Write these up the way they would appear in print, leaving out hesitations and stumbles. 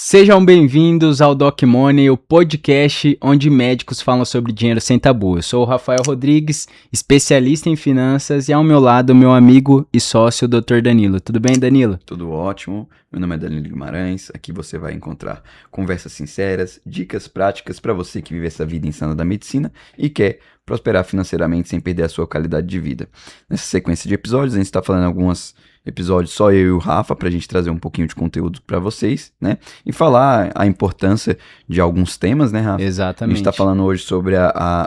Sejam bem-vindos ao Doc Money, o podcast onde médicos falam sobre dinheiro sem tabu. Eu sou o Rafael Rodrigues, especialista em finanças, e ao meu lado, meu amigo e sócio, Dr. Danilo. Tudo bem, Danilo? Tudo ótimo. Meu nome é Danilo Guimarães. Aqui você vai encontrar conversas sinceras, dicas práticas para você que vive essa vida insana da medicina e quer prosperar financeiramente sem perder a sua qualidade de vida. Nessa sequência de episódios, a gente está falando alguns episódios só eu e o Rafa, pra gente trazer um pouquinho de conteúdo pra vocês, né? E falar a importância de alguns temas, né, Rafa? Exatamente. A gente tá falando hoje sobre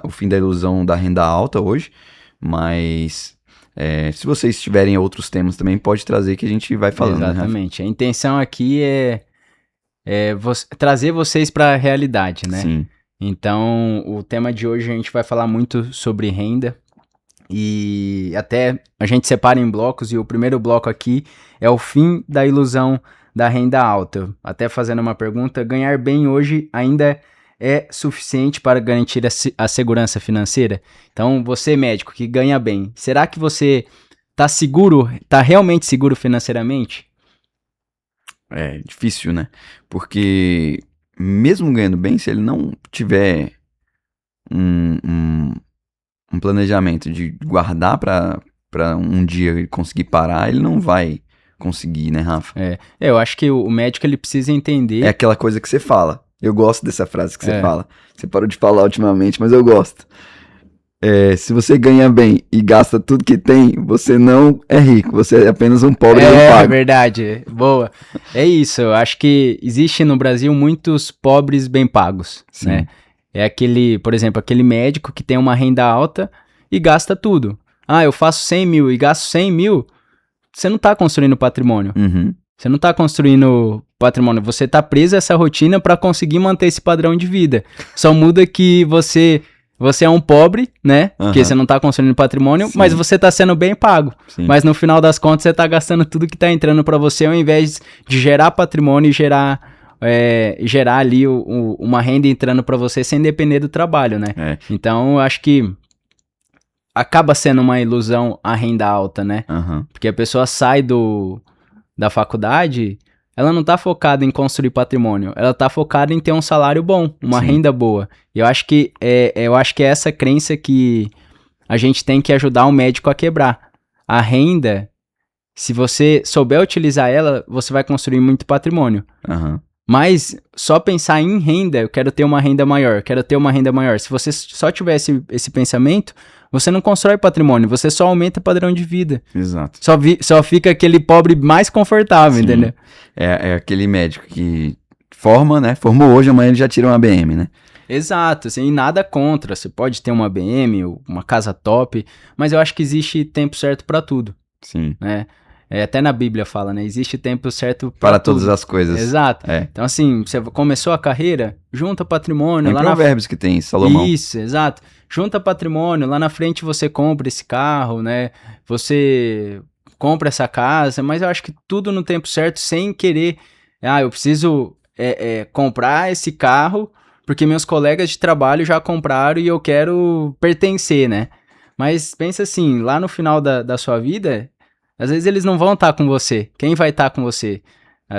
o fim da ilusão da renda alta hoje, mas se vocês tiverem outros temas também, pode trazer que a gente vai falando, Exatamente. Né, a intenção aqui é trazer vocês pra realidade, né? Sim. Então, o tema de hoje a gente vai falar muito sobre renda. E até a gente separa em blocos, e o primeiro bloco aqui é o fim da ilusão da renda alta. Até fazendo uma pergunta, ganhar bem hoje ainda é suficiente para garantir a segurança financeira? Então, você médico que ganha bem, será que você tá realmente seguro financeiramente? É difícil, né? Porque mesmo ganhando bem, se ele não tiver um planejamento de guardar pra um dia conseguir parar, ele não vai conseguir, né, Rafa? Eu acho que o médico ele precisa entender... É aquela coisa que você fala. Eu gosto dessa frase que você fala. Você parou de falar ultimamente, mas eu gosto. Se você ganha bem e gasta tudo que tem, você não é rico, você é apenas um pobre bem pago. É verdade, boa. É isso, eu acho que existe no Brasil muitos pobres bem pagos, Sim. Né? É aquele, por exemplo, aquele médico que tem uma renda alta e gasta tudo. Ah, eu faço 100 mil e gasto 100 mil, você não tá construindo patrimônio. Uhum. Você não tá construindo patrimônio, você tá preso a essa rotina para conseguir manter esse padrão de vida. Só muda que você é um pobre, né? Porque você não tá construindo patrimônio, Sim. mas você tá sendo bem pago. Sim. Mas no final das contas você tá gastando tudo que tá entrando para você, ao invés de gerar patrimônio e gerar ali uma renda entrando para você sem depender do trabalho, né? Então, eu acho que acaba sendo uma ilusão a renda alta, né? Uhum. Porque a pessoa sai da faculdade, ela não tá focada em construir patrimônio, ela tá focada em ter um salário bom, uma Sim. renda boa. E eu acho que é essa crença que a gente tem que ajudar o médico a quebrar. A renda, se você souber utilizar ela, você vai construir muito patrimônio. Uhum. Mas só pensar em renda, eu quero ter uma renda maior, quero ter uma renda maior. Se você só tiver esse pensamento, você não constrói patrimônio, você só aumenta o padrão de vida. Exato. Só fica aquele pobre mais confortável, Sim. Entendeu? É aquele médico que forma, né? Formou hoje, amanhã ele já tira uma BM, né? Exato, assim, nada contra. Você pode ter uma BM, uma casa top, mas eu acho que existe tempo certo pra tudo. Sim. Né? Até na Bíblia fala, né? Existe tempo certo para todas as coisas. Exato. Então, assim, você começou a carreira, junta patrimônio. Tem lá Provérbios que tem, Salomão. Isso, exato. Junta patrimônio, lá na frente você compra esse carro, né? Você compra essa casa, mas eu acho que tudo no tempo certo, sem querer... eu preciso comprar esse carro porque meus colegas de trabalho já compraram e eu quero pertencer, né? Mas pensa assim, lá no final da sua vida... Às vezes eles não vão estar com você. Quem vai estar com você?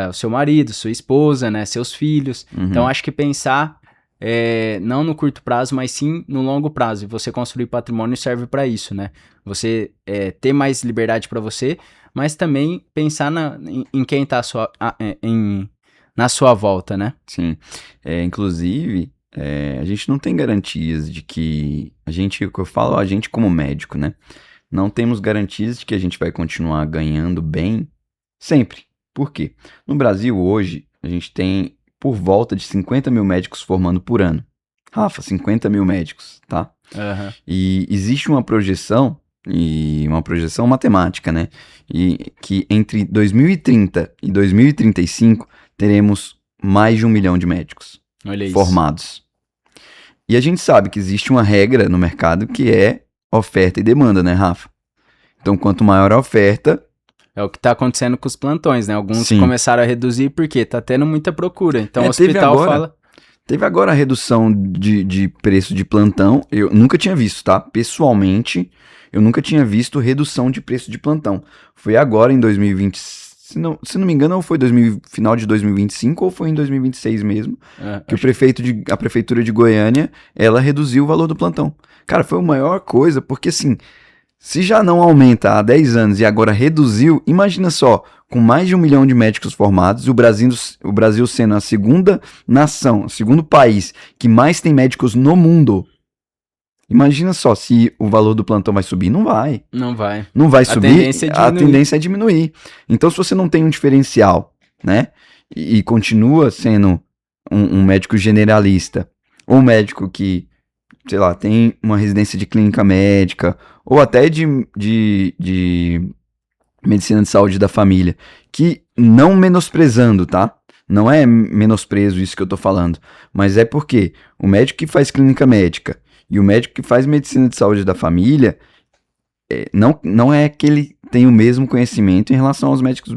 O seu marido, sua esposa, né? Seus filhos. Uhum. Então, acho que pensar não no curto prazo, mas sim no longo prazo. E você construir patrimônio serve para isso, né? Você ter mais liberdade para você, mas também pensar em quem está na sua volta, né? Sim. Inclusive, a gente não tem garantias de que... o que eu falo, a gente como médico, né? Não temos garantias de que a gente vai continuar ganhando bem sempre. Por quê? No Brasil, hoje, a gente tem por volta de 50 mil médicos formando por ano. Rafa, 50 mil médicos, tá? Uhum. E existe uma projeção matemática, né? E que entre 2030 e 2035 teremos mais de 1 milhão de médicos formados. E a gente sabe que existe uma regra no mercado que é oferta e demanda, né, Rafa? Então, quanto maior a oferta... É o que tá acontecendo com os plantões, né? Alguns Sim. começaram a reduzir porque tá tendo muita procura. Então, o hospital fala... Teve agora a redução de preço de plantão. Eu nunca tinha visto, tá? Pessoalmente, eu nunca tinha visto redução de preço de plantão. Foi agora, em 2020, se não me engano, ou foi final de 2025 ou foi em 2026 mesmo, que a prefeitura de Goiânia, ela reduziu o valor do plantão. Cara, foi a maior coisa, porque assim, se já não aumenta há 10 anos e agora reduziu, imagina só, com mais de 1 milhão de médicos formados, o Brasil sendo a segunda nação, o segundo país que mais tem médicos no mundo. Imagina só se o valor do plantão vai subir. Não vai. Não vai. Não vai subir, A tendência é diminuir. Então, se você não tem um diferencial, né, e continua sendo um médico generalista, ou um médico que, sei lá, tem uma residência de clínica médica, ou até de medicina de saúde da família, que não menosprezando, tá? Não é menosprezo isso que eu tô falando, mas é porque o médico que faz clínica médica e o médico que faz medicina de saúde da família, não é que ele tem o mesmo conhecimento em relação aos médicos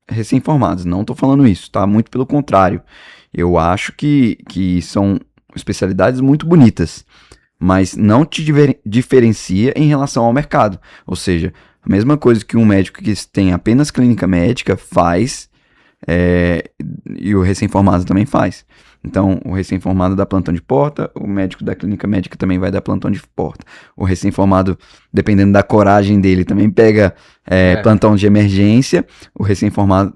recém-formados. Não tô falando isso, tá? Muito pelo contrário. Eu acho que são especialidades muito bonitas, mas não te diferencia em relação ao mercado. Ou seja, a mesma coisa que um médico que tem apenas clínica médica faz, e o recém-formado também faz. Então, o recém-formado dá plantão de porta, o médico da clínica médica também vai dar plantão de porta. O recém-formado, dependendo da coragem dele, também pega plantão de emergência. O recém-formado,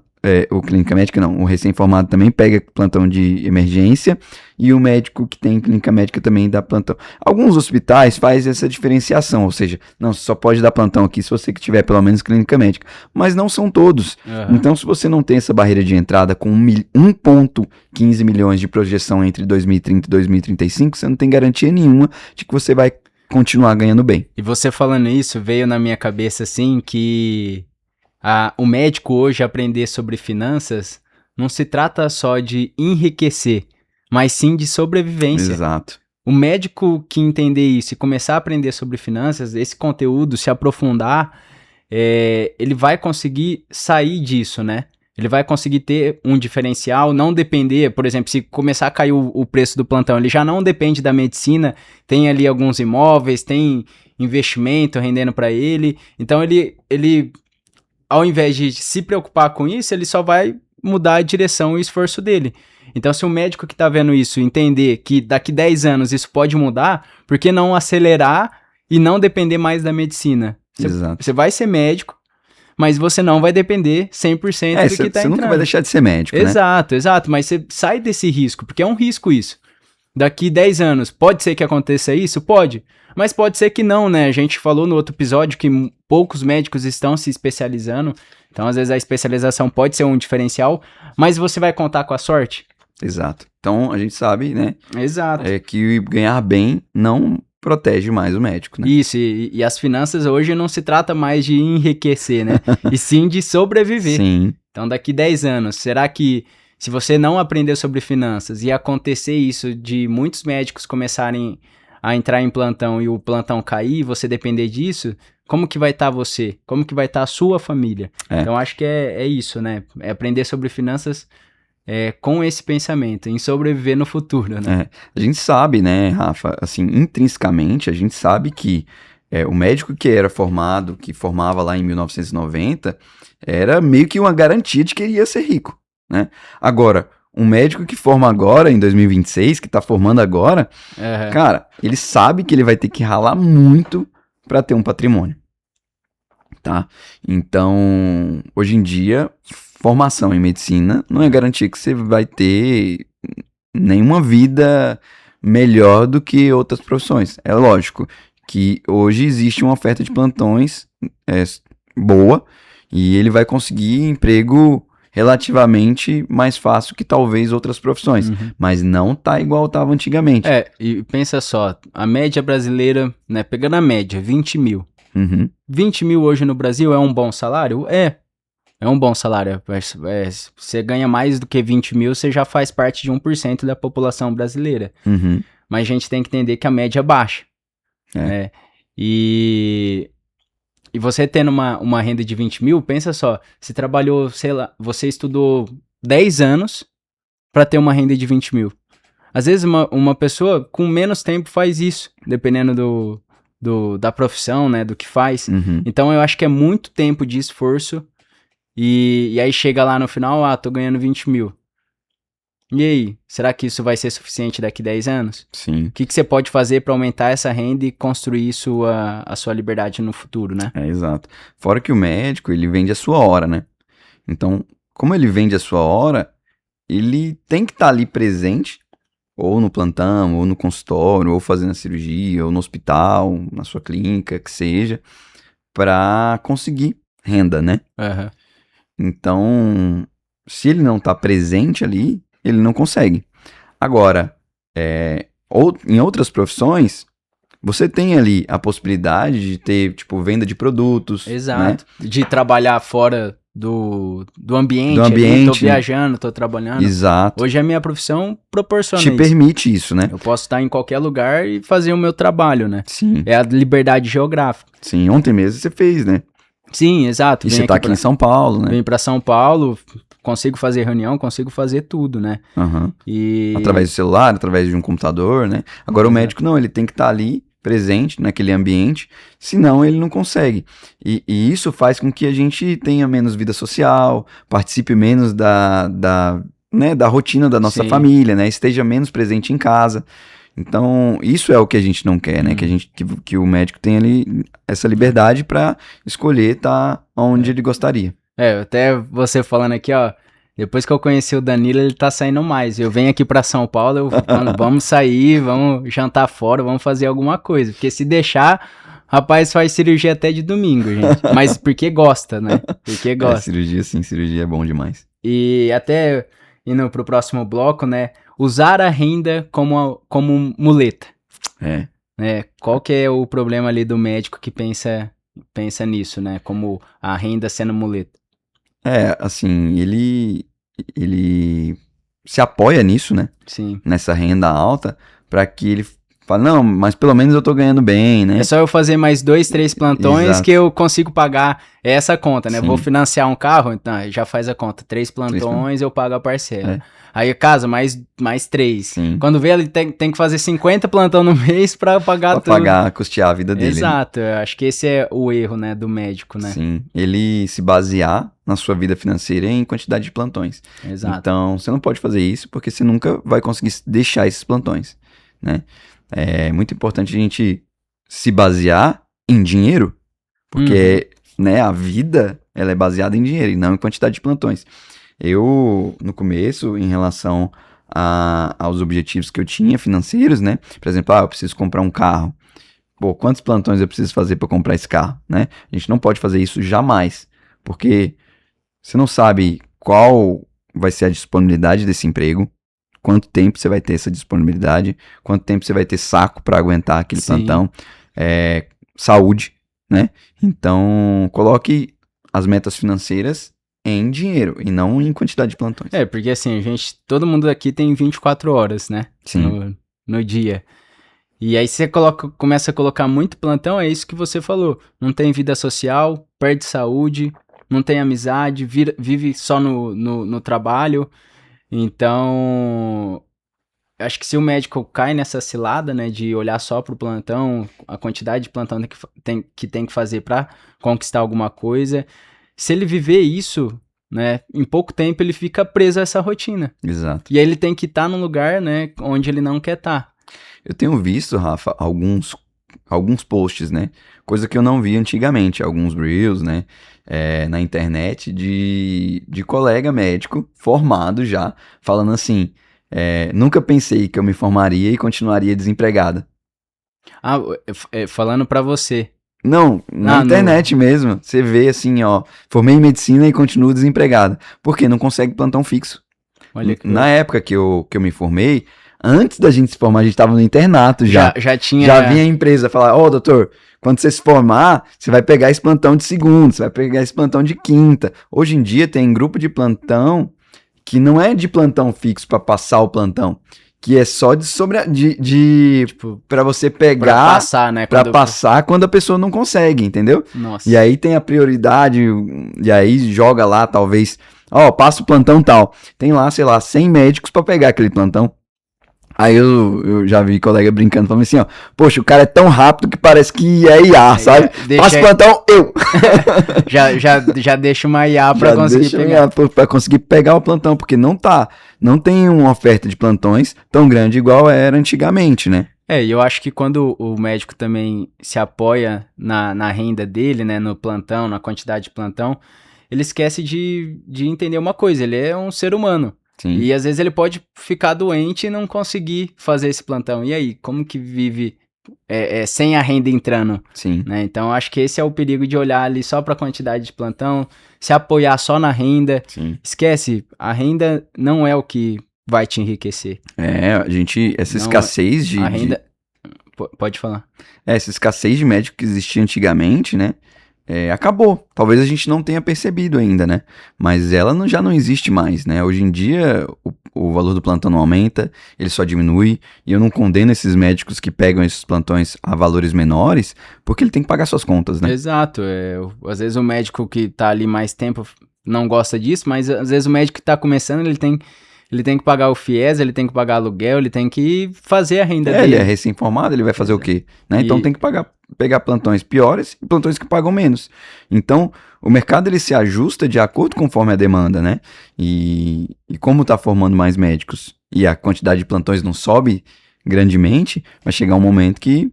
o clínica médica não, o recém-formado também pega plantão de emergência. E o médico que tem clínica médica também dá plantão. Alguns hospitais fazem essa diferenciação, ou seja, não, você só pode dar plantão aqui se você que tiver pelo menos clínica médica. Mas não são todos. Uhum. Então, se você não tem essa barreira de entrada com 1,15 milhões de projeção entre 2030 e 2035, você não tem garantia nenhuma de que você vai continuar ganhando bem. E você falando isso, veio na minha cabeça assim que o médico hoje aprender sobre finanças não se trata só de enriquecer, mas sim de sobrevivência. Exato. O médico que entender isso e começar a aprender sobre finanças, esse conteúdo, se aprofundar, ele vai conseguir sair disso, né? Ele vai conseguir ter um diferencial, não depender, por exemplo, se começar a cair o preço do plantão, ele já não depende da medicina, tem ali alguns imóveis, tem investimento rendendo para ele, então ele, ao invés de se preocupar com isso, ele só vai mudar a direção e o esforço dele. Então, se o médico que tá vendo isso entender que daqui 10 anos isso pode mudar, por que não acelerar e não depender mais da medicina? Você vai ser médico, mas você não vai depender 100% do que tá entrando. Você nunca vai deixar de ser médico, exato, né? Exato, mas você sai desse risco, porque é um risco isso. Daqui 10 anos, pode ser que aconteça isso? Pode. Mas pode ser que não, né? A gente falou no outro episódio que poucos médicos estão se especializando, então às vezes a especialização pode ser um diferencial, mas você vai contar com a sorte? Exato. Então, a gente sabe, né? Exato. Que ganhar bem não protege mais o médico, né? Isso, e as finanças hoje não se trata mais de enriquecer, né? E sim de sobreviver. Sim. Então, daqui 10 anos, será que se você não aprender sobre finanças e acontecer isso de muitos médicos começarem a entrar em plantão e o plantão cair, você depender disso, como que vai estar você? Como que vai estar a sua família? Então, acho que é isso, né? É aprender sobre finanças com esse pensamento, em sobreviver no futuro, né? A gente sabe, né, Rafa, assim, intrinsecamente, a gente sabe que o médico que era formado, que formava lá em 1990, era meio que uma garantia de que ele ia ser rico, né? Agora, um médico que forma agora, em 2026, que tá formando agora, cara, ele sabe que ele vai ter que ralar muito para ter um patrimônio, tá? Então, hoje em dia, formação em medicina não é garantia que você vai ter nenhuma vida melhor do que outras profissões. É lógico que hoje existe uma oferta de plantões boa e ele vai conseguir emprego relativamente mais fácil que talvez outras profissões, mas não tá igual estava antigamente. E pensa só, a média brasileira, né, pegando a média, 20 mil. 20 mil hoje no Brasil é um bom salário? É um bom salário. Você ganha mais do que 20 mil, você já faz parte de 1% da população brasileira. Mas a gente tem que entender que a média é baixa. Né? E você tendo uma renda de 20 mil, pensa só, você trabalhou, sei lá, você estudou 10 anos para ter uma renda de 20 mil. Às vezes uma pessoa com menos tempo faz isso, dependendo da profissão, né, do que faz. Então eu acho que é muito tempo de esforço e aí chega lá no final, tô ganhando 20 mil. E aí, será que isso vai ser suficiente daqui 10 anos? Sim. O que você pode fazer para aumentar essa renda e construir a sua liberdade no futuro, né? Exato. Fora que o médico, ele vende a sua hora, né? Então, como ele vende a sua hora, ele tem que estar ali presente, ou no plantão, ou no consultório, ou fazendo a cirurgia, ou no hospital, na sua clínica, que seja, para conseguir renda, né? Uhum. Então, se ele não está presente ali, ele não consegue. Agora, em outras profissões, você tem ali a possibilidade de ter, tipo, venda de produtos, Exato. né? De trabalhar fora do ambiente. Do Ali, tô ambiente. viajando, tô trabalhando. Exato. Hoje a minha profissão proporciona Te isso. permite isso, né? Eu posso estar em qualquer lugar e fazer o meu trabalho, né? Sim. É a liberdade geográfica. Sim, ontem mesmo você fez, né? Sim, exato. E você tá aqui em São Paulo, né? Vem pra São Paulo, consigo fazer reunião, consigo fazer tudo, né? Uhum. E... Através do celular, através de um computador, né? Agora o médico não, ele tem que estar ali, presente naquele ambiente, senão ele não consegue. E isso faz com que a gente tenha menos vida social, participe menos da rotina da nossa Sim. família, né? Esteja menos presente em casa. Então, isso é o que a gente não quer, né? Que o médico tenha ali essa liberdade para escolher estar onde ele gostaria. Até você falando aqui, ó, depois que eu conheci o Danilo, ele tá saindo mais. Eu venho aqui pra São Paulo, vamos sair, vamos jantar fora, vamos fazer alguma coisa. Porque se deixar, rapaz, faz cirurgia até de domingo, gente. Mas porque gosta, né? Porque gosta. Cirurgia é bom demais. E até indo pro próximo bloco, né? Usar a renda como muleta. Né? Qual que é o problema ali do médico que pensa nisso, né? Como a renda sendo muleta. Assim, ele se apoia nisso, né? Sim. Nessa renda alta, para que ele fale, não, mas pelo menos eu tô ganhando bem, né? É só eu fazer mais 2, 3 plantões Exato. que eu consigo pagar essa conta, né? Sim. Vou financiar um carro, então já faz a conta. 3 plantões eu pago a parcela. Aí casa, mais 3. Sim. Quando vê, ele tem que fazer 50 plantão no mês pra pagar tudo. Pra pagar, custear a vida dele. Exato, eu acho que esse é o erro, né, do médico, né? Sim, ele se basear na sua vida financeira em quantidade de plantões. Exato. Então, você não pode fazer isso porque você nunca vai conseguir deixar esses plantões, né? É muito importante a gente se basear em dinheiro, porque né, a vida ela é baseada em dinheiro e não em quantidade de plantões. Eu, no começo, em relação aos objetivos que eu tinha financeiros, né? Por exemplo, eu preciso comprar um carro. Pô, quantos plantões eu preciso fazer para comprar esse carro, né? A gente não pode fazer isso jamais, porque você não sabe qual vai ser a disponibilidade desse emprego, quanto tempo você vai ter essa disponibilidade, quanto tempo você vai ter saco para aguentar aquele plantão, saúde, né? Então, coloque as metas financeiras em dinheiro e não em quantidade de plantões. Porque assim, todo mundo aqui tem 24 horas, né? Sim. No dia. E aí você começa a colocar muito plantão, é isso que você falou. Não tem vida social, perde saúde, não tem amizade, vive só no trabalho. Então, acho que se o médico cai nessa cilada, né, de olhar só pro plantão, a quantidade de plantão que tem que fazer para conquistar alguma coisa, se ele viver isso, né, em pouco tempo ele fica preso a essa rotina. Exato. E aí ele tem que estar num lugar, né, onde ele não quer estar. Eu tenho visto, Rafa, alguns posts, né? Coisa que eu não vi antigamente, alguns reels, né? Na internet de colega médico formado já, falando assim, nunca pensei que eu me formaria e continuaria desempregada. Falando pra você. Não, na internet mesmo. Você vê assim, ó, formei em medicina e continuo desempregada. Por quê? Não consegue plantão fixo. Olha que na época que eu me formei, antes da gente se formar, a gente tava no internato já. Já vinha a empresa falar, doutor, quando você se formar, você vai pegar esse plantão de segunda, você vai pegar esse plantão de quinta. Hoje em dia tem grupo de plantão que não é de plantão fixo para passar o plantão, que é só tipo, para você pegar, pra passar, né? Pra passar quando a pessoa não consegue, entendeu? Nossa. E aí tem a prioridade, e aí joga lá, talvez, passa o plantão tal. Tem lá, sei lá, 100 médicos para pegar aquele plantão. Aí eu já vi colega brincando, falando assim, ó, poxa, o cara é tão rápido que parece que é IA, sabe? Passa o plantão, eu. já deixa uma IA pra Já conseguir deixa pegar. IA pra conseguir pegar o plantão, porque não tem uma oferta de plantões tão grande igual era antigamente, né? E eu acho que quando o médico também se apoia na renda dele, né, no plantão, na quantidade de plantão, ele esquece de entender uma coisa, ele é um ser humano. Sim. E às vezes ele pode ficar doente e não conseguir fazer esse plantão. E aí, como que vive sem a renda entrando? Sim. Né? Então, acho que esse é o perigo de olhar ali só para a quantidade de plantão, se apoiar só na renda. Sim. Esquece, a renda não é o que vai te enriquecer. Essa escassez de... A renda... Pode falar. Essa escassez de médico que existia antigamente, né? Acabou. Talvez a gente não tenha percebido ainda, né? Mas ela já não existe mais, né? Hoje em dia, o valor do plantão não aumenta, ele só diminui. E eu não condeno esses médicos que pegam esses plantões a valores menores, porque ele tem que pagar suas contas, né? Exato. Às vezes o médico que tá ali mais tempo não gosta disso, mas às vezes o médico que tá começando, ele tem que pagar o FIES, ele tem que pagar aluguel, ele tem que fazer a renda dele. Ele é recém-formado, ele vai fazer o quê? Né? Então tem que pegar plantões piores e plantões que pagam menos. Então, o mercado ele se ajusta de acordo conforme a demanda, né? E como está formando mais médicos e a quantidade de plantões não sobe grandemente, vai chegar um momento que,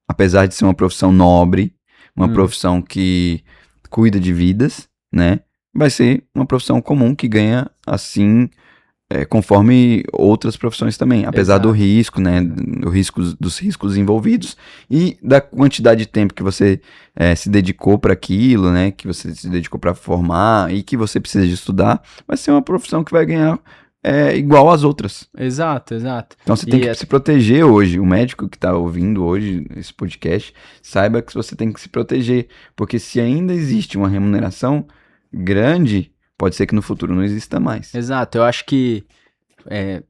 apesar de ser uma profissão nobre, uma profissão que cuida de vidas, né? Vai ser uma profissão comum que ganha, assim... conforme outras profissões também, apesar do risco, né, dos riscos envolvidos e da quantidade de tempo que você se dedicou para aquilo, né, que você se dedicou para formar e que você precisa de estudar, vai ser uma profissão que vai ganhar igual às outras. Exato. Então você tem que se proteger hoje. O médico que está ouvindo hoje esse podcast, saiba que você tem que se proteger, porque se ainda existe uma remuneração grande, pode ser que no futuro não exista mais. Exato, eu acho que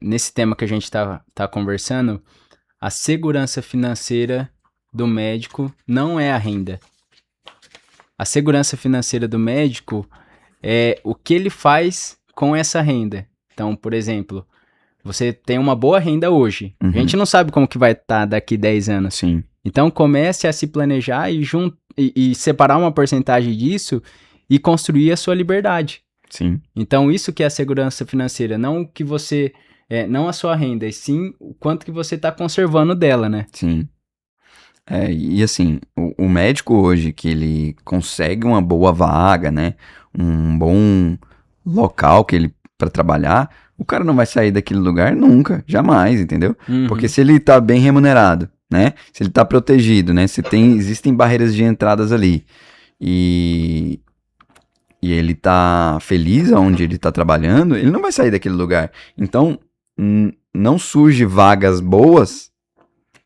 nesse tema que a gente tá conversando, a segurança financeira do médico não é a renda. A segurança financeira do médico é o que ele faz com essa renda. Então, por exemplo, você tem uma boa renda hoje. Uhum. A gente não sabe como que vai estar daqui 10 anos. Sim. Então, comece a se planejar e separar uma porcentagem disso e construir a sua liberdade. Sim. Então, isso que é a segurança financeira, não o que você, não a sua renda, e sim o quanto que você está conservando dela, né? Sim. E assim, o médico hoje que ele consegue uma boa vaga, né, um bom local para trabalhar, o cara não vai sair daquele lugar nunca, jamais, entendeu? Uhum. Porque se ele tá bem remunerado, né, se ele tá protegido, né, existem barreiras de entradas ali, e ele tá feliz onde ele tá trabalhando, ele não vai sair daquele lugar. Então, não surge vagas boas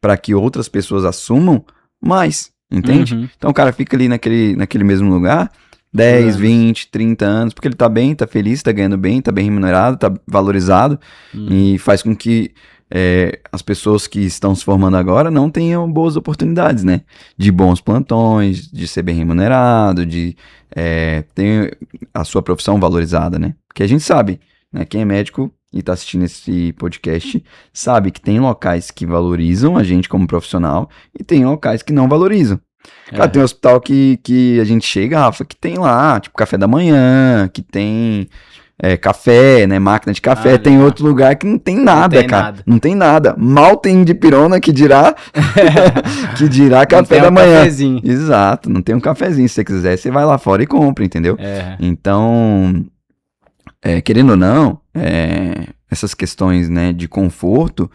para que outras pessoas assumam mais, entende? Uhum. Então o cara fica ali naquele mesmo lugar 10, 20, 30 anos, porque ele tá bem, tá feliz, tá ganhando bem, tá bem remunerado, tá valorizado, e faz com que as pessoas que estão se formando agora não tenham boas oportunidades, né? De bons plantões, de ser bem remunerado, de ter a sua profissão valorizada, né? Porque a gente sabe, né? Quem é médico e tá assistindo esse podcast sabe que tem locais que valorizam a gente como profissional e tem locais que não valorizam. Cara, tem um hospital que a gente chega, Rafa, que tem lá, tipo, café da manhã, que tem café, né, máquina de café. Tem outro lugar que não tem nada, cara. Não tem nada. Mal tem dipirona, que dirá que dirá café da manhã. Cafezinho. Exato, não tem um cafezinho. Se você quiser, você vai lá fora e compra, entendeu? Então, querendo ou não, essas questões, né, de conforto,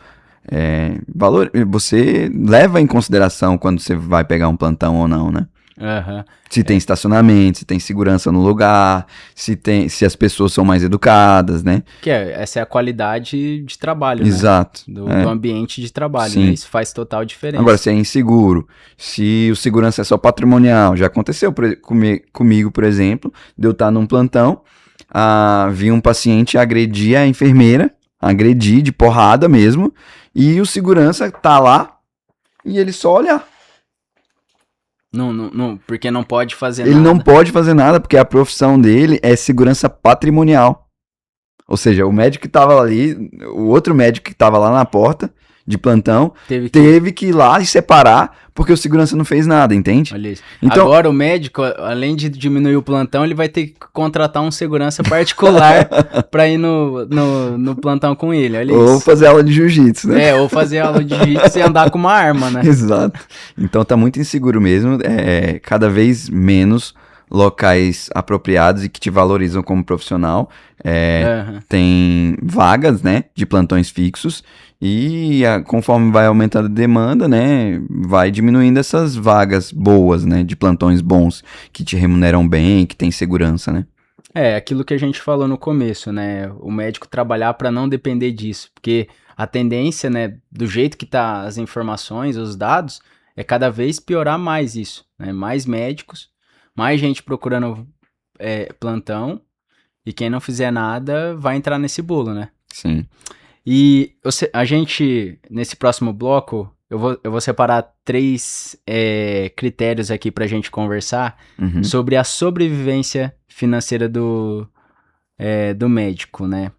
você leva em consideração quando você vai pegar um plantão ou não, né? Uhum. Se tem estacionamento, se tem segurança no lugar, se as pessoas são mais educadas, né? Essa é a qualidade de trabalho, Exato. Né? Do ambiente de trabalho, Sim. né? Isso faz total diferença. Agora, se é inseguro, se o segurança é só patrimonial, já aconteceu comigo, por exemplo, de eu estar num plantão, vi um paciente agredir a enfermeira, agredir de porrada mesmo, e o segurança tá lá e ele só olhar. Não, porque não pode fazer nada. Ele não pode fazer nada porque a profissão dele é segurança patrimonial. Ou seja, o médico que tava ali, o outro médico que tava lá na porta, de plantão, Teve teve que ir lá e separar, porque o segurança não fez nada, entende? Olha isso. Então- Agora o médico, além de diminuir o plantão, ele vai ter que contratar um segurança particular pra ir no plantão com ele, olha Ou isso. fazer aula de jiu-jitsu, né? Ou fazer aula de jiu-jitsu e andar com uma arma, né? Exato. Então tá muito inseguro mesmo, cada vez menos locais apropriados e que te valorizam como profissional. Aham. Tem vagas, né, de plantões fixos e conforme vai aumentando a demanda, né, vai diminuindo essas vagas boas, né, de plantões bons, que te remuneram bem, que tem segurança, né? Aquilo que a gente falou no começo, né? O médico trabalhar para não depender disso, porque a tendência, né, do jeito que tá as informações, os dados, é cada vez piorar mais isso, né? Mais médicos, mais gente procurando plantão, e quem não fizer nada vai entrar nesse bolo, né? Sim. E a gente, nesse próximo bloco, eu vou separar 3 critérios aqui pra gente conversar Uhum. sobre a sobrevivência financeira do médico, né?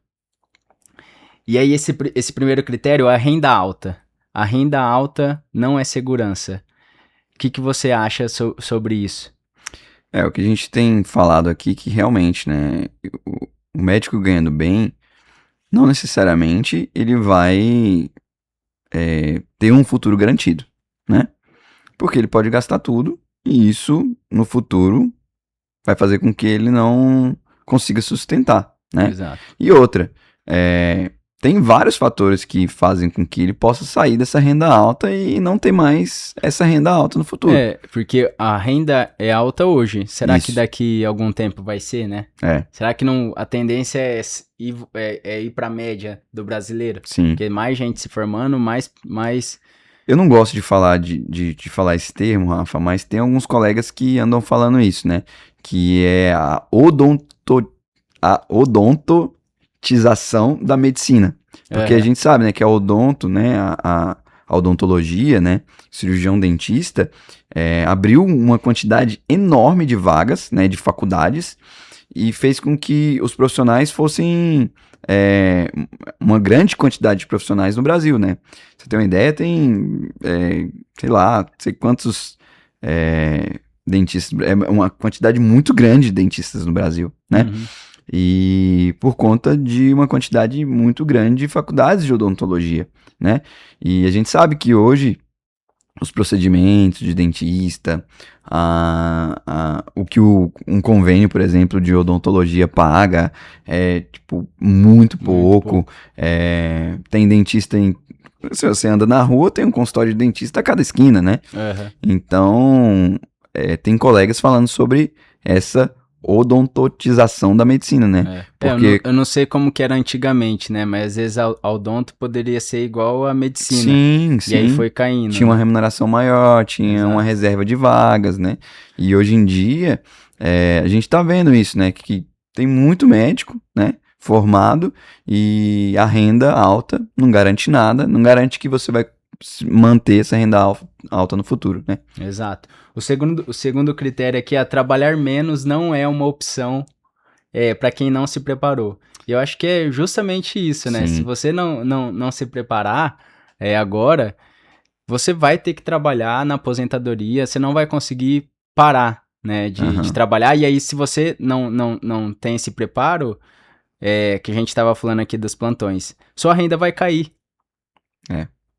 E aí esse primeiro critério é a renda alta. A renda alta não é segurança. O que você acha sobre isso? O que a gente tem falado aqui que realmente, né, o médico ganhando bem, não necessariamente ele vai ter um futuro garantido, né? Porque ele pode gastar tudo e isso, no futuro, vai fazer com que ele não consiga sustentar, né? Exato. E outra, tem vários fatores que fazem com que ele possa sair dessa renda alta e não ter mais essa renda alta no futuro. Porque a renda é alta hoje. Será Isso. que daqui a algum tempo vai ser, né? Será que não, a tendência é ir para a média do brasileiro? Sim. Porque mais gente se formando, mais... Eu não gosto de falar de falar esse termo, Rafa, mas tem alguns colegas que andam falando isso, né? Que é a odontotização da medicina. Porque a gente sabe, né, que a odonto, né, a odontologia, né, cirurgião dentista, abriu uma quantidade enorme de vagas, né, de faculdades, e fez com que os profissionais fossem uma grande quantidade de profissionais no Brasil, né? Você tem uma ideia, tem, sei lá, sei quantos dentistas, uma quantidade muito grande de dentistas no Brasil, né? Uhum. E por conta de uma quantidade muito grande de faculdades de odontologia, né? E a gente sabe que hoje os procedimentos de dentista, o que um convênio, por exemplo, de odontologia paga é, tipo, muito pouco. Tem dentista se você anda na rua, tem um consultório de dentista a cada esquina, né? Uhum. Então, tem colegas falando sobre essa odontotização da medicina, né? Porque... eu não sei como que era antigamente, né? Mas às vezes a odonto poderia ser igual à medicina. Sim. E aí foi caindo. Tinha uma remuneração maior, tinha uma reserva de vagas, né? E hoje em dia, a gente tá vendo isso, né? Que tem muito médico, né? Formado e a renda alta não garante nada, não garante que você vai manter essa renda alta no futuro, né? Exato. O segundo critério aqui é trabalhar menos não é uma opção para quem não se preparou. E eu acho que é justamente isso, né? Sim. Se você não se preparar agora, você vai ter que trabalhar na aposentadoria, você não vai conseguir parar, né, de trabalhar. E aí, se você não tem esse preparo, que a gente estava falando aqui dos plantões, sua renda vai cair.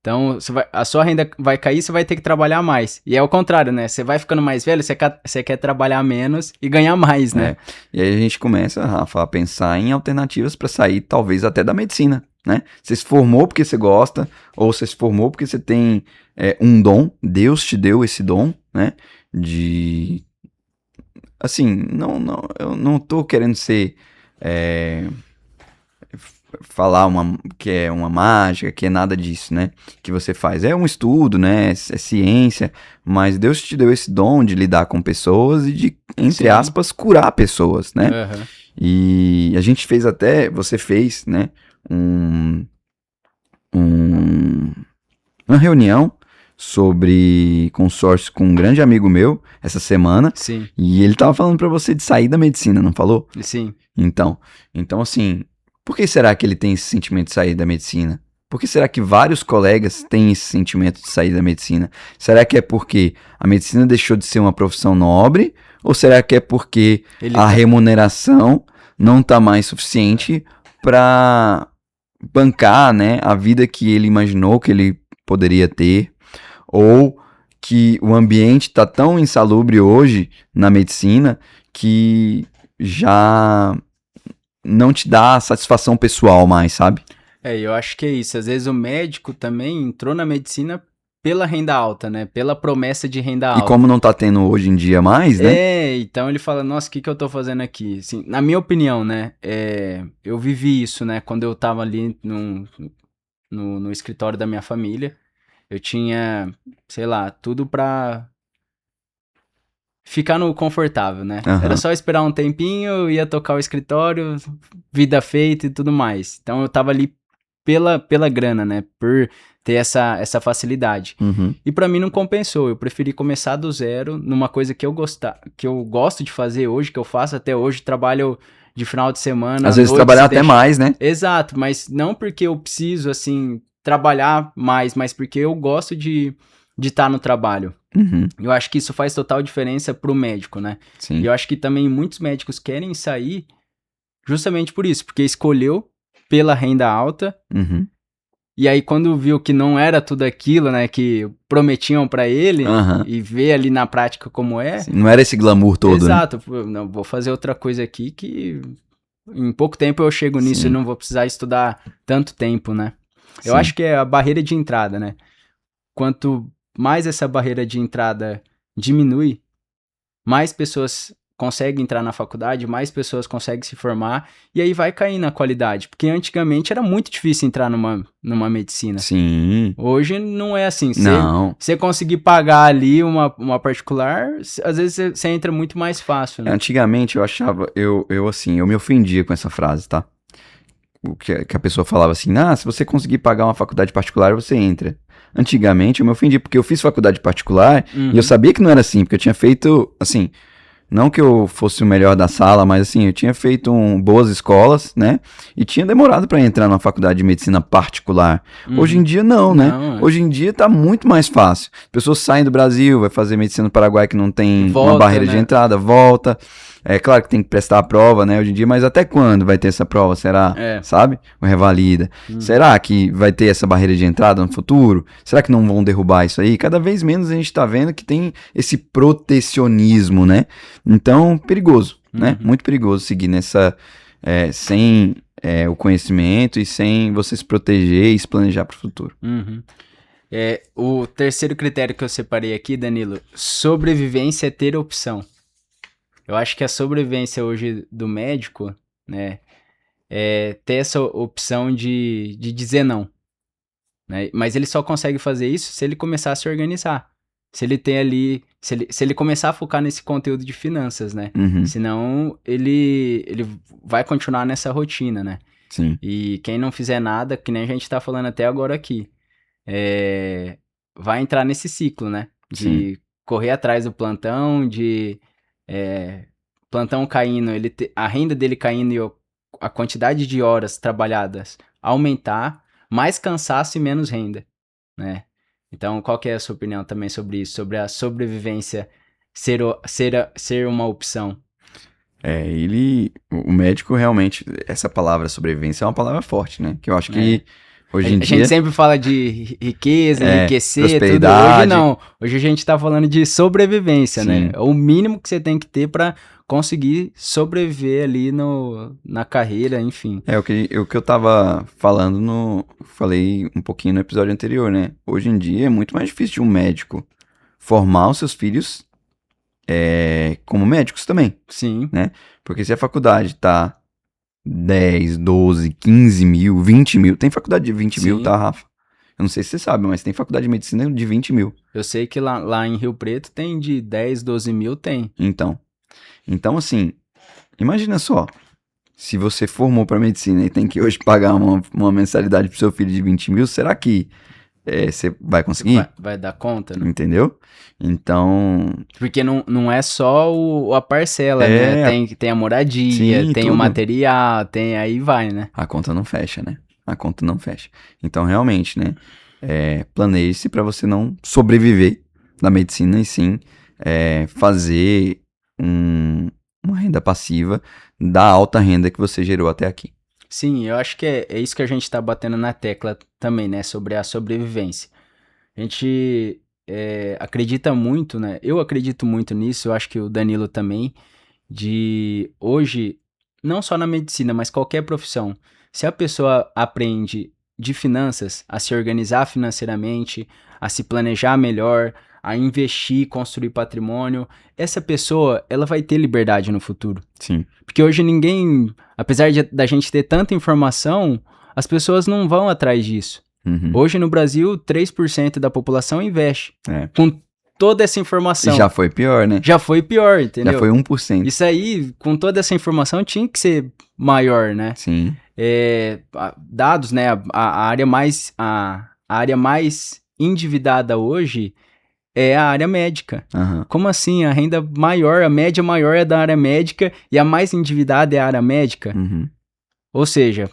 Então, a sua renda vai cair, você vai ter que trabalhar mais. E é o contrário, né? Você vai ficando mais velho, você quer trabalhar menos e ganhar mais, né? E aí a gente começa, Rafa, a pensar em alternativas para sair, talvez, até da medicina, né? Você se formou porque você gosta, ou você se formou porque você tem um dom, Deus te deu esse dom, né? Assim, eu não tô querendo ser... falar que é uma mágica, que é nada disso, né? Que você faz. É um estudo, né? É ciência, mas Deus te deu esse dom de lidar com pessoas e de, entre aspas, curar pessoas, né? Uhum. E a gente fez você fez, né? Uma reunião sobre consórcio com um grande amigo meu essa semana. Sim. E ele tava falando pra você de sair da medicina, não falou? Sim. Então assim, por que será que ele tem esse sentimento de sair da medicina, Por que será que vários colegas têm esse sentimento de sair da medicina? Será que é porque a medicina deixou de ser uma profissão nobre? Ou será que é porque a remuneração não está mais suficiente para bancar, né, a vida que ele imaginou que ele poderia ter? Ou que o ambiente está tão insalubre hoje na medicina que já não te dá satisfação pessoal mais, sabe? Eu acho que é isso. Às vezes o médico também entrou na medicina pela renda alta, né? Pela promessa de renda alta. E como não tá tendo hoje em dia mais, né? Então ele fala, nossa, o que eu tô fazendo aqui? Assim, na minha opinião, né? Eu vivi isso, né? Quando eu tava ali no escritório da minha família, eu tinha, sei lá, tudo pra ficar no confortável, né? Aham. Era só esperar um tempinho, eu ia tocar o escritório, vida feita e tudo mais. Então eu tava ali pela grana, né? Por ter essa facilidade. Uhum. E pra mim não compensou. Eu preferi começar do zero numa coisa que eu gosto de fazer hoje, que eu faço até hoje, trabalho de final de semana. Às vezes trabalhar até mais, né? Exato, mas não porque eu preciso, assim, trabalhar mais, mas porque eu gosto de estar no trabalho. Uhum. Eu acho que isso faz total diferença pro médico, né? Sim. E eu acho que também muitos médicos querem sair justamente por isso, porque escolheu pela renda alta, Uhum. e aí quando viu que não era tudo aquilo, né, que prometiam pra ele, Aham. e ver ali na prática como é. Sim, não era esse glamour todo, né? Exato, não, vou fazer outra coisa aqui que em pouco tempo eu chego nisso Sim. e não vou precisar estudar tanto tempo, né? Eu Sim. acho que é a barreira de entrada, né? Quanto mais essa barreira de entrada diminui, mais pessoas conseguem entrar na faculdade, mais pessoas conseguem se formar, e aí vai cair na qualidade. Porque antigamente era muito difícil entrar numa medicina. Sim. Hoje não é assim. Não. Você conseguir pagar ali uma particular, às vezes você entra muito mais fácil, né? Antigamente eu achava, eu me ofendia com essa frase, tá? O que a pessoa falava assim, se você conseguir pagar uma faculdade particular, você entra. Antigamente eu me ofendi, porque eu fiz faculdade particular e eu sabia que não era assim, porque eu tinha feito, assim, não que eu fosse o melhor da sala, mas assim, eu tinha feito boas escolas, né? E tinha demorado para entrar numa faculdade de medicina particular. Hoje em dia não, né? Hoje em dia tá muito mais fácil. As pessoas saem do Brasil, vai fazer medicina no Paraguai que não tem uma barreira de entrada, volta. É claro que tem que prestar a prova, né, hoje em dia, mas até quando vai ter essa prova, será? Sabe? O revalida. Será que vai ter essa barreira de entrada no futuro? Será que não vão derrubar isso aí? Cada vez menos a gente tá vendo que tem esse protecionismo, né? Então, perigoso, né? Muito perigoso seguir nessa, sem o conhecimento e sem você se proteger e se planejar para o futuro. O terceiro critério que eu separei aqui, Danilo, sobrevivência é ter opção. Eu acho que a sobrevivência hoje do médico, né, é ter essa opção de dizer não, né? Mas ele só consegue fazer isso se ele começar a se organizar. Se ele tem ali, se ele começar a focar nesse conteúdo de finanças, né? Senão ele vai continuar nessa rotina, né? Sim. E quem não fizer nada, que nem a gente tá falando até agora aqui, vai entrar nesse ciclo, né? De correr atrás do plantão, de plantão caindo, a renda dele caindo e a quantidade de horas trabalhadas aumentar, mais cansaço e menos renda, né? Então, qual que é a sua opinião também sobre isso? Sobre a sobrevivência ser uma opção? O médico realmente, essa palavra sobrevivência é uma palavra forte, né? Que eu acho que hoje em dia... A gente sempre fala de riqueza, enriquecer, prosperidade. Tudo. Hoje não. Hoje a gente tá falando de sobrevivência, né? É o mínimo que você tem que ter para conseguir sobreviver ali na carreira, enfim. O que eu tava falando falei um pouquinho no episódio anterior, né? Hoje em dia é muito mais difícil de um médico formar os seus filhos como médicos também. Sim. Né? Porque se a faculdade tá 10, 12, 15 mil, 20 mil, tem faculdade de 20 mil, tá, Rafa? Eu não sei se você sabe, mas tem faculdade de medicina de 20 mil. Eu sei que lá em Rio Preto tem de 10, 12 mil, tem. Então, assim, imagina só, se você formou para medicina e tem que hoje pagar uma mensalidade pro seu filho de 20 mil, será que você vai conseguir? Vai dar conta, né? Entendeu? Então... Porque não é só a parcela, né? Tem a moradia, tem tudo. o material, aí vai, né? A conta não fecha, né? a conta não fecha. Então, realmente, né, planeje-se para você não sobreviver da medicina e sim fazer uma renda passiva da alta renda que você gerou até aqui. Sim, eu acho que é isso que a gente tá batendo na tecla também, né? Sobre a sobrevivência. A gente acredita muito, né? Eu acredito muito nisso, eu acho que o Danilo também, de hoje, não só na medicina, mas qualquer profissão, se a pessoa aprende de finanças, a se organizar financeiramente, a se planejar melhor, a investir, construir patrimônio, essa pessoa, ela vai ter liberdade no futuro. Sim. Porque hoje ninguém, apesar da gente ter tanta informação, as pessoas não vão atrás disso. Uhum. Hoje no Brasil, 3% da população investe. É. Com toda essa informação. E já foi pior, né? Já foi pior, entendeu? Já foi 1%. Isso aí, com toda essa informação, tinha que ser maior, né? Sim. Dados, né? A área mais endividada hoje é a área médica. Uhum. Como assim? A renda maior, a média maior é da área médica e a mais endividada é a área médica? Uhum. Ou seja,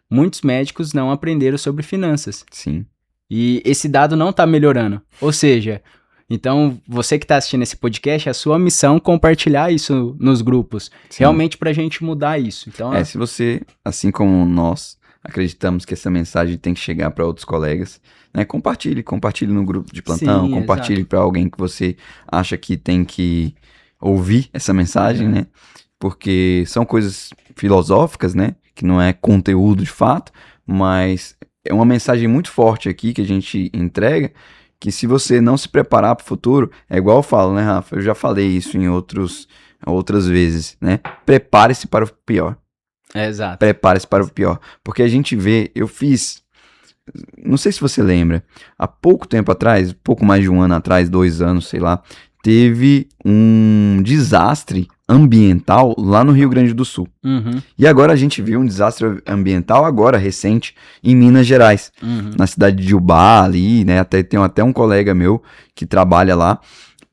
muitos médicos não aprenderam sobre finanças. Sim. E esse dado não está melhorando. Ou seja, então você que está assistindo esse podcast, é a sua missão compartilhar isso nos grupos. Sim. Realmente para a gente mudar isso. Então, se você, assim como nós, acreditamos que essa mensagem tem que chegar para outros colegas, né? Compartilhe no grupo de plantão, Sim, compartilhe para alguém que você acha que tem que ouvir essa mensagem, né? Porque são coisas filosóficas, né? Que não é conteúdo de fato, mas é uma mensagem muito forte aqui que a gente entrega, que se você não se preparar para o futuro, é igual eu falo, né, Rafa? Eu já falei isso em outras vezes, né? Prepare-se para o pior. Exato. Prepare-se para o pior. Porque a gente vê, não sei se você lembra, há pouco tempo atrás, pouco mais de 1 ano atrás, 2 anos, sei lá, teve um desastre ambiental lá no Rio Grande do Sul. Uhum. E agora a gente viu um desastre ambiental agora, recente, em Minas Gerais. Uhum. Na cidade de Ubá ali, né? Tem até um colega meu que trabalha lá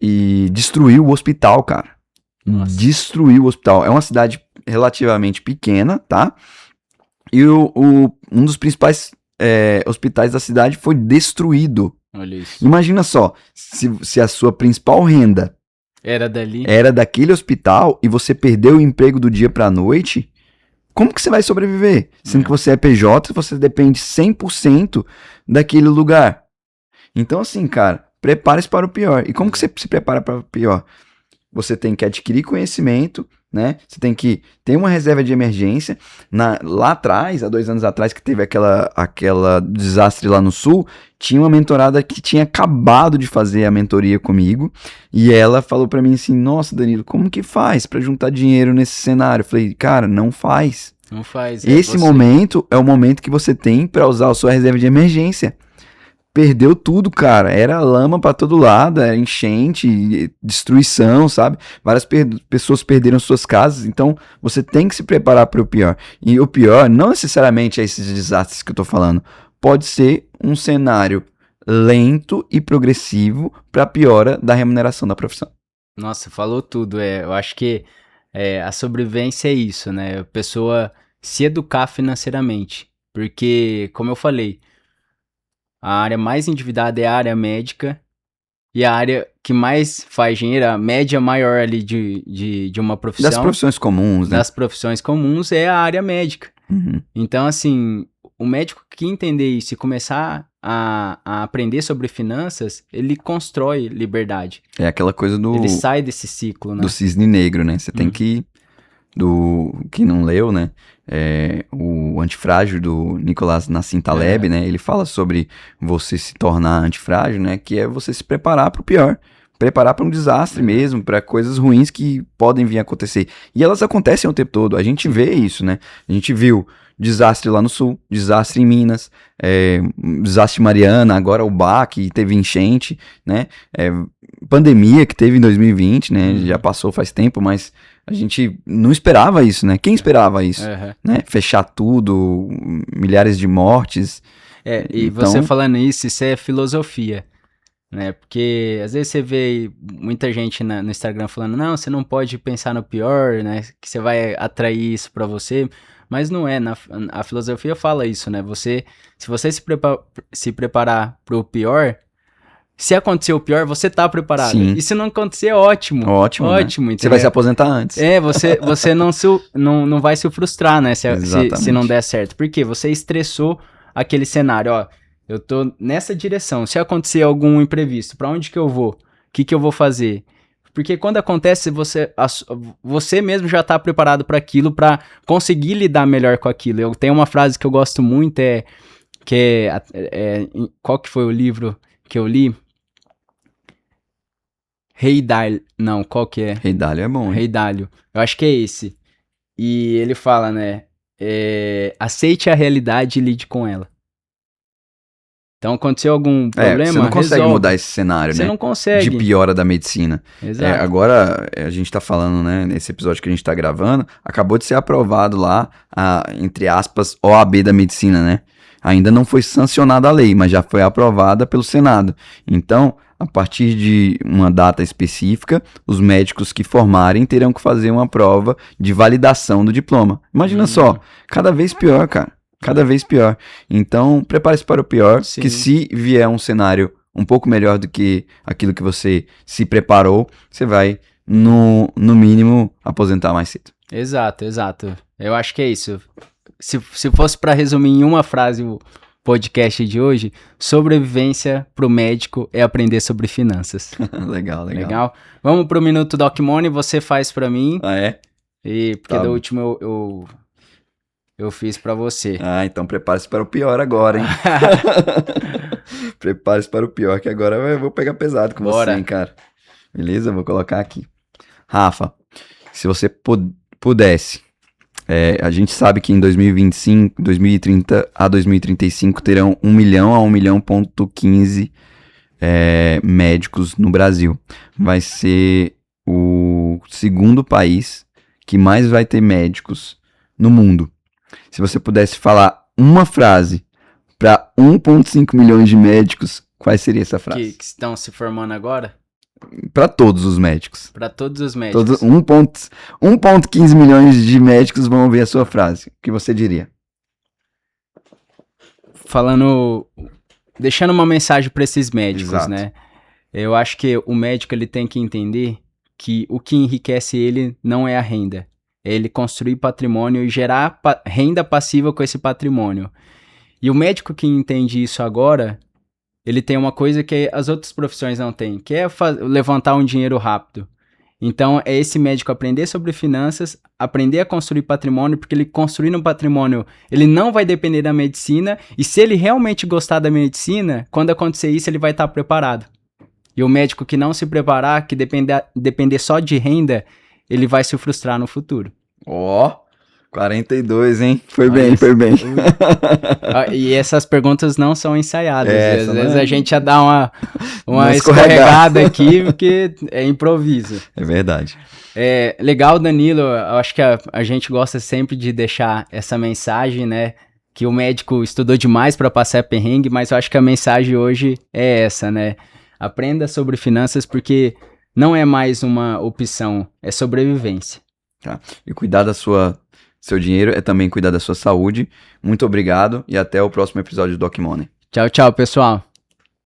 e destruiu o hospital, cara. Nossa. Destruiu o hospital. É uma cidade relativamente pequena, tá? E um dos principais hospitais da cidade foi destruído. Olha isso. Imagina só, se a sua principal renda Era dali. era daquele hospital e você perdeu o emprego do dia pra noite, como que você vai sobreviver? Sendo que você é PJ, você depende 100% daquele lugar. Então assim, cara, prepare-se para o pior. E como que você se prepara para o pior? Você tem que adquirir conhecimento, né? Você tem que ter uma reserva de emergência. Lá atrás, há 2 anos atrás, que teve aquela desastre lá no Sul, tinha uma mentorada que tinha acabado de fazer a mentoria comigo, e ela falou pra mim assim, nossa, Danilo, como que faz pra juntar dinheiro nesse cenário? Eu falei, cara, não faz. Não faz. Esse momento é o momento que você tem pra usar a sua reserva de emergência. Perdeu tudo, cara. Era lama pra todo lado, era enchente, destruição, sabe? Várias pessoas perderam suas casas, então você tem que se preparar para o pior. E o pior não necessariamente é esses desastres que eu tô falando. Pode ser um cenário lento e progressivo para piora da remuneração da profissão. Nossa, falou tudo. Eu acho que a sobrevivência é isso, né? A pessoa se educar financeiramente. Porque, como eu falei, a área mais endividada é a área médica e a área que mais faz dinheiro, a média maior ali de uma profissão. Das profissões comuns, né? Das profissões comuns é a área médica. Uhum. Então, assim, o médico que entender isso e começar a aprender sobre finanças, ele constrói liberdade. É aquela coisa Ele sai desse ciclo, né? do cisne negro, né? Você tem que... Quem não leu, né? O Antifrágil do Nicolas Nassim Taleb, né? Ele fala sobre você se tornar antifrágil, né? Que é você se preparar para o pior. Preparar para um desastre mesmo, para coisas ruins que podem vir a acontecer. E elas acontecem o tempo todo. A gente vê isso, né? A gente viu desastre lá no Sul, desastre em Minas, desastre em Mariana, agora o Ubá, que teve enchente, né? Pandemia que teve em 2020, né? Já passou faz tempo, mas a gente não esperava isso, né? Quem esperava isso? Né? Fechar tudo, milhares de mortes. E então... você falando isso é filosofia. né? Porque às vezes você vê muita gente no Instagram falando, não, você não pode pensar no pior, né? Que você vai atrair isso pra você. Mas não é, a filosofia fala isso, né? Se você se preparar pro pior, se acontecer o pior, você tá preparado. Sim. E se não acontecer, ótimo. Ótimo, né? Você Entendeu? vai se aposentar antes. Você não vai se frustrar, né? Se Exatamente. não der certo. Porque você estressou aquele cenário, ó. Eu tô nessa direção. Se acontecer algum imprevisto, pra onde que eu vou? O que eu vou fazer? Porque quando acontece, você mesmo já tá preparado para aquilo, para conseguir lidar melhor com aquilo. Eu tenho uma frase que eu gosto muito, qual que foi o livro que eu li? Rei Dalio. Não, qual que é? Rei Dalio é bom, hein? Rei Dalio. Eu acho que é esse. E ele fala, né? Aceite a realidade e lide com ela. Então, aconteceu algum problema, você não consegue resolve. mudar esse cenário, Você né? não consegue. De piora da medicina. Exato. Agora, a gente tá falando, né, nesse episódio que a gente tá gravando, acabou de ser aprovado lá, entre aspas, OAB da medicina, né? Ainda não foi sancionada a lei, mas já foi aprovada pelo Senado. Então, a partir de uma data específica, os médicos que formarem terão que fazer uma prova de validação do diploma. Imagina só, cada vez pior, cara. Cada vez pior. Então, prepare-se para o pior, Sim. que se vier um cenário um pouco melhor do que aquilo que você se preparou, você vai, no mínimo, aposentar mais cedo. Exato. Eu acho que é isso. Se fosse para resumir em uma frase o podcast de hoje, sobrevivência pro médico é aprender sobre finanças. Legal. Vamos pro Minuto Doc Money, você faz para mim. Ah, é? E porque Tá da bom. última eu fiz para você. Ah, então prepare-se para o pior agora, hein? Prepare-se para o pior, que agora eu vou pegar pesado com Bora. você, hein, cara. Beleza? Vou colocar aqui. Rafa, se você pudesse, a gente sabe que em 2025, 2030 a 2035 terão 1 milhão a 1 milhão,15 médicos no Brasil. Vai ser o segundo país que mais vai ter médicos no mundo. Se você pudesse falar uma frase para 1,5 milhões de médicos, qual seria essa frase? Que estão se formando agora? Para todos os médicos. Para todos os médicos. 1,15 milhões de médicos vão ouvir a sua frase. O que você diria? Deixando uma mensagem para esses médicos, Exato. né? Eu acho que o médico ele tem que entender que o que enriquece ele não é a renda. É ele construir patrimônio e gerar renda passiva com esse patrimônio. E o médico que entende isso agora, ele tem uma coisa que as outras profissões não têm, que é levantar um dinheiro rápido. Então, é esse médico aprender sobre finanças, aprender a construir patrimônio, porque ele construindo um patrimônio, ele não vai depender da medicina, e se ele realmente gostar da medicina, quando acontecer isso, ele vai estar preparado. E o médico que não se preparar, que depender só de renda, ele vai se frustrar no futuro. 42, hein? Foi bem. E essas perguntas não são ensaiadas. Às vezes a gente já dá uma escorregada escorregada aqui, porque é improviso. É verdade. Legal, Danilo. Eu acho que a gente gosta sempre de deixar essa mensagem, né? Que o médico estudou demais para passar perrengue, mas eu acho que a mensagem hoje é essa, né? Aprenda sobre finanças, porque não é mais uma opção, é sobrevivência. Tá. E cuidar seu dinheiro é também cuidar da sua saúde. Muito obrigado e até o próximo episódio do Doc Money. Tchau, pessoal.